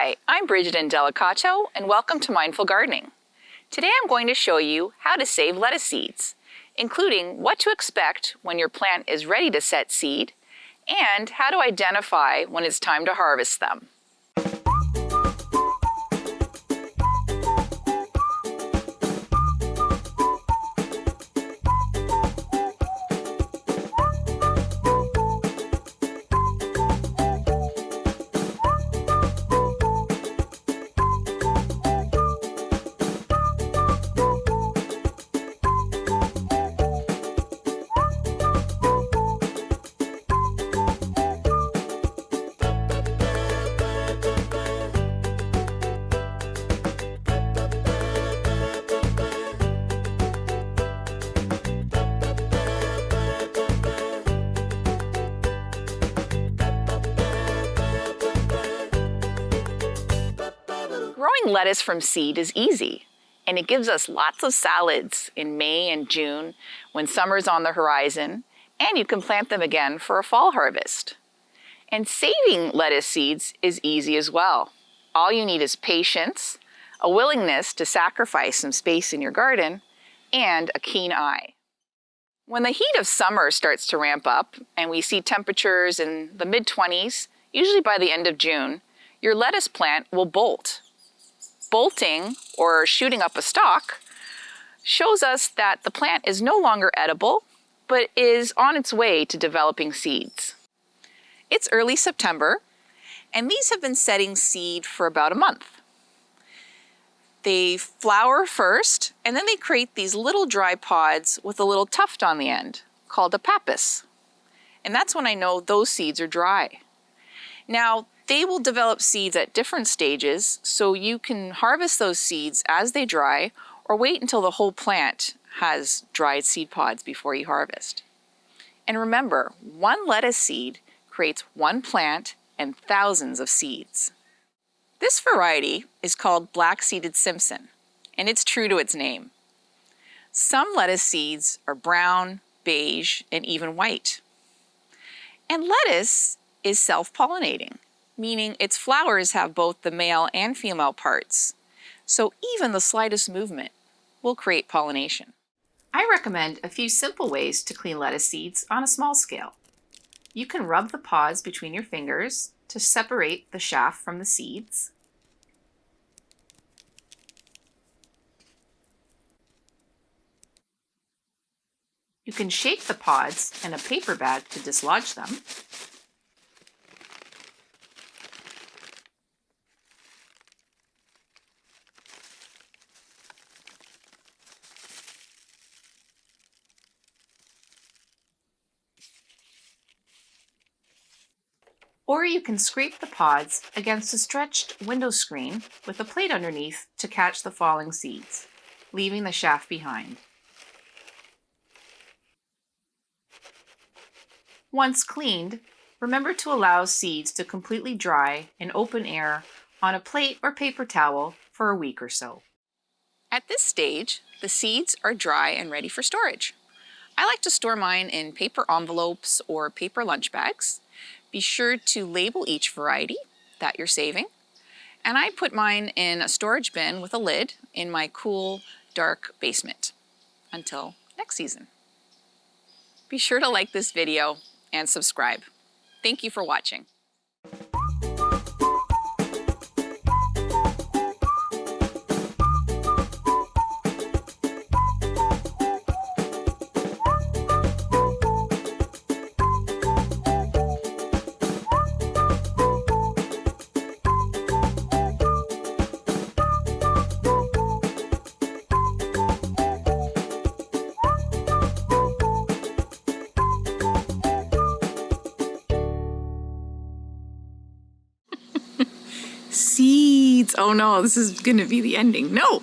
Hi, I'm Bridget Indelicato, and welcome to Mindful Gardening. Today I'm going to show you how to save lettuce seeds, including what to expect when your plant is ready to set seed, and how to identify when it's time to harvest them. Growing lettuce from seed is easy, and it gives us lots of salads in May and June when summer's on the horizon, and you can plant them again for a fall harvest. And saving lettuce seeds is easy as well. All you need is patience, a willingness to sacrifice some space in your garden, and a keen eye. When the heat of summer starts to ramp up and we see temperatures in the mid-20s, usually by the end of June, your lettuce plant will bolt. Bolting, or shooting up a stalk, shows us that the plant is no longer edible, but is on its way to developing seeds. It's early September, and these have been setting seed for about a month. They flower first, and then they create these little dry pods with a little tuft on the end, called a pappus. And that's when I know those seeds are dry. Now, they will develop seeds at different stages, so you can harvest those seeds as they dry or wait until the whole plant has dried seed pods before you harvest. And remember, one lettuce seed creates one plant and thousands of seeds. This variety is called black-seeded Simpson, and it's true to its name. Some lettuce seeds are brown, beige, and even white. And lettuce is self-pollinating, meaning its flowers have both the male and female parts, so even the slightest movement will create pollination. I recommend a few simple ways to clean lettuce seeds on a small scale. You can rub the pods between your fingers to separate the chaff from the seeds. You can shake the pods in a paper bag to dislodge them. Or you can scrape the pods against a stretched window screen with a plate underneath to catch the falling seeds, leaving the chaff behind. Once cleaned, remember to allow seeds to completely dry in open air on a plate or paper towel for a week or so. At this stage, the seeds are dry and ready for storage. I like to store mine in paper envelopes or paper lunch bags. Be sure to label each variety that you're saving. And I put mine in a storage bin with a lid in my cool, dark basement until next season. Be sure to like this video and subscribe. Thank you for watching. Seeds. Oh no, this is going to be the ending. No.